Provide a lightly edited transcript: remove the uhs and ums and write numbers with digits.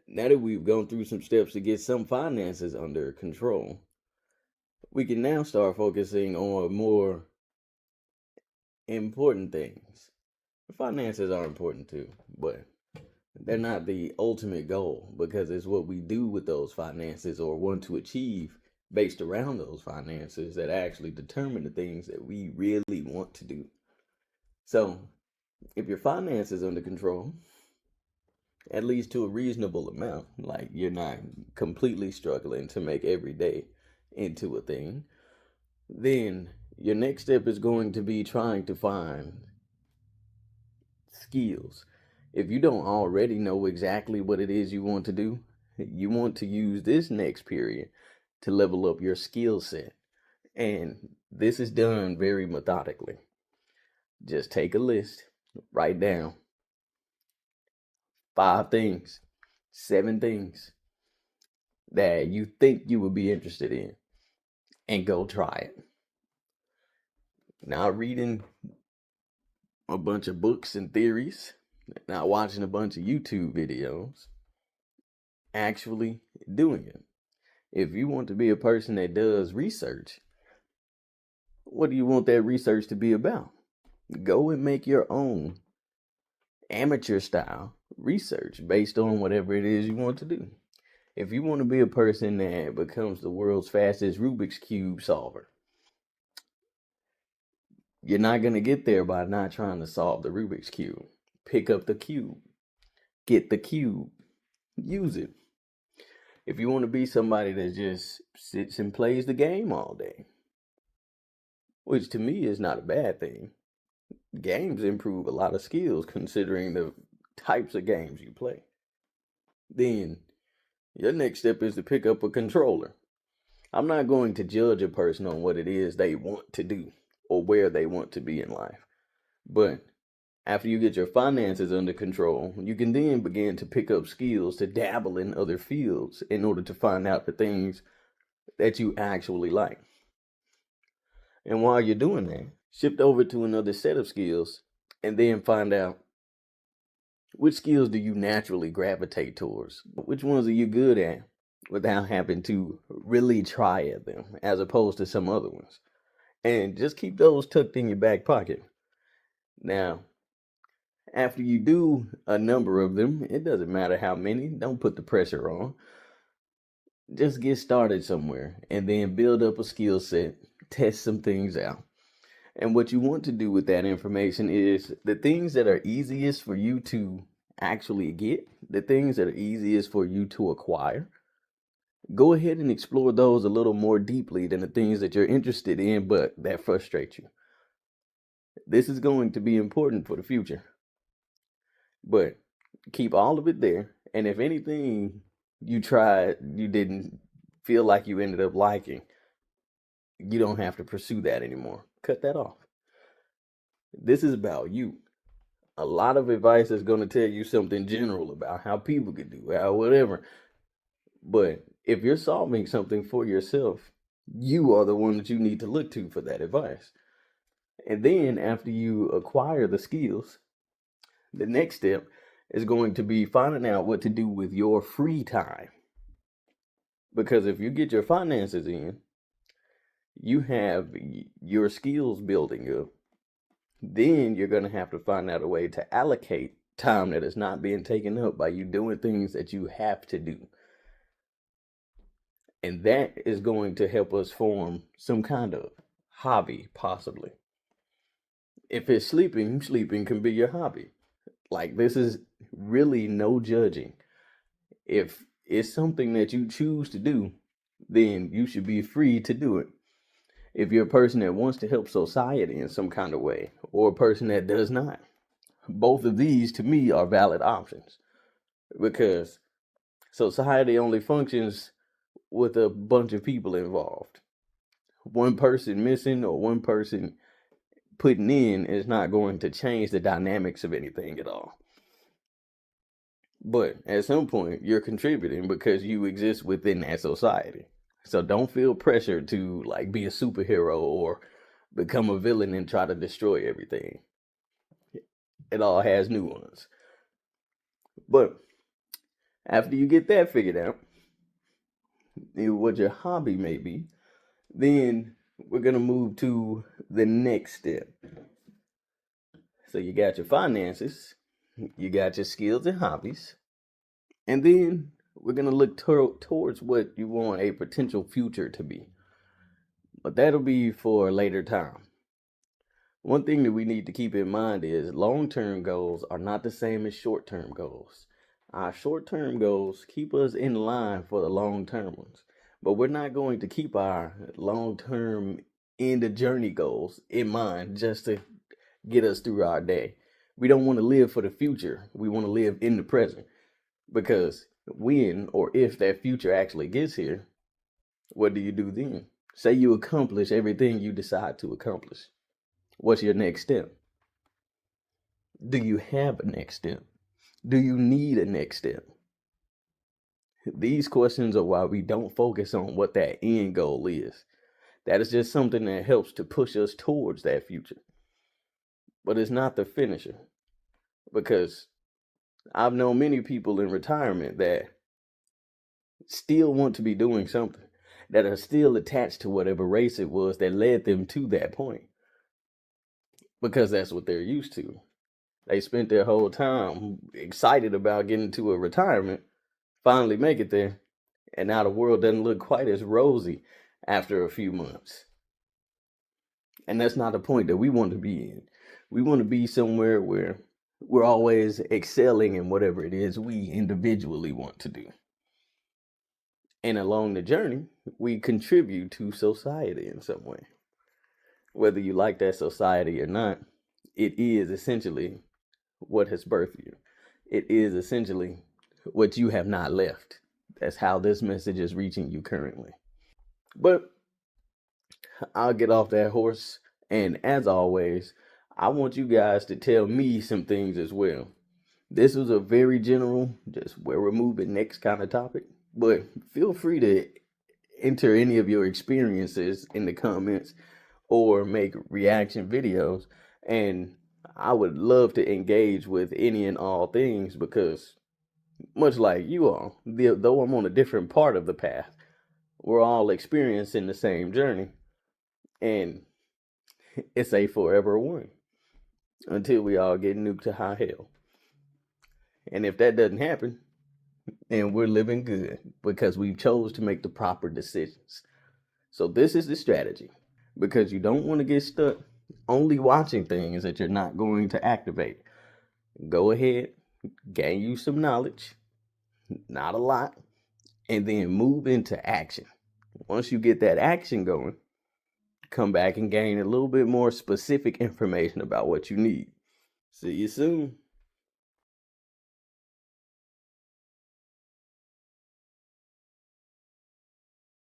Now that we've gone through some steps to get some finances under control, we can now start focusing on more important things. Finances are important too, but they're not the ultimate goal because it's what we do with those finances or want to achieve based around those finances that actually determine the things that we really want to do. So, if your finances under control, at least to a reasonable amount, like you're not completely struggling to make every day into a thing, then your next step is going to be trying to find skills. If you don't already know exactly what it is you want to do, you want to use this next period to level up your skill set. And this is done very methodically. Just take a list, write down 5 things, 7 things that you think you would be interested in, and go try it. Not reading a bunch of books and theories, not watching a bunch of YouTube videos, actually doing it. If you want to be a person that does research, what do you want that research to be about? Go and make your own amateur style research based on whatever it is you want to do. If you want to be a person that becomes the world's fastest Rubik's Cube solver, you're not going to get there by not trying to solve the Rubik's Cube. Pick up the cube, get the cube, use it. If you want to be somebody that just sits and plays the game all day, which to me is not a bad thing, games improve a lot of skills considering the types of games you play. Then your next step is to pick up a controller. I'm not going to judge a person on what it is they want to do or where they want to be in life. But after you get your finances under control, you can then begin to pick up skills to dabble in other fields in order to find out the things that you actually like. And while you're doing that, shift over to another set of skills and then find out which skills do you naturally gravitate towards? Which ones are you good at without having to really try at them as opposed to some other ones? And just keep those tucked in your back pocket. Now, after you do a number of them, it doesn't matter how many, don't put the pressure on. Just get started somewhere and then build up a skill set, test some things out. And what you want to do with that information is the things that are easiest for you to actually get, the things that are easiest for you to acquire. Go ahead and explore those a little more deeply than the things that you're interested in but that frustrate you. This is going to be important for the future. But keep all of it there. And if anything you tried, you didn't feel like you ended up liking, you don't have to pursue that anymore. Cut that off. This is about you. A lot of advice is going to tell you something general about how people could do, how whatever. But if you're solving something for yourself, you are the one that you need to look to for that advice. And then after you acquire the skills, the next step is going to be finding out what to do with your free time. Because if you get your finances in, you have your skills building up, then you're going to have to find out a way to allocate time that is not being taken up by you doing things that you have to do. And that is going to help us form some kind of hobby, possibly. If it's sleeping, sleeping can be your hobby. Like, this is really no judging. If it's something that you choose to do, then you should be free to do it. If you're a person that wants to help society in some kind of way, or a person that does not, both of these to me are valid options because society only functions with a bunch of people involved. One person missing or one person putting in is not going to change the dynamics of anything at all. But at some point, you're contributing because you exist within that society. So don't feel pressure to like be a superhero or become a villain and try to destroy everything. It all has nuance. But After you get that figured out, what your hobby may be, then we're going to move to the next step. So you got your finances, you got your skills and hobbies, and then we're going to look towards what you want a potential future to be. But that'll be for a later time. One thing that we need to keep in mind is long-term goals are not the same as short-term goals. Our short-term goals keep us in line for the long-term ones, but we're not going to keep our long-term end of journey goals in mind just to get us through our day. We don't want to live for the future. We want to live in the present, because when or if that future actually gets here, what do you do then? Say you accomplish everything you decide to accomplish. What's your next step? Do you have a next step? Do you need a next step? These questions are why we don't focus on what that end goal is. That is just something that helps to push us towards that future. But it's not the finisher. Because I've known many people in retirement that still want to be doing something, that are still attached to whatever race it was that led them to that point. Because that's what they're used to. They spent their whole time excited about getting to a retirement, finally make it there, and now the world doesn't look quite as rosy after a few months. And that's not the point that we want to be in. We want to be somewhere where we're always excelling in whatever it is we individually want to do. And along the journey, we contribute to society in some way. Whether you like that society or not, it is essentially what has birthed you. It is essentially what you have not left. That's how this message is reaching you currently. But I'll get off that horse. And as always, I want you guys to tell me some things as well. This was a very general, just where we're moving next kind of topic. But feel free to enter any of your experiences in the comments or make reaction videos. And I would love to engage with any and all things, because much like you all, though I'm on a different part of the path, we're all experiencing the same journey. And it's a forever one until we all get nuked to high hell. And if that doesn't happen, then we're living good because we chose to make the proper decisions. So this is the strategy, because you don't want to get stuck only watching things that you're not going to activate. Go ahead, gain you some knowledge, not a lot, and then move into action. Once you get that action going, come back and gain a little bit more specific information about what you need. See you soon.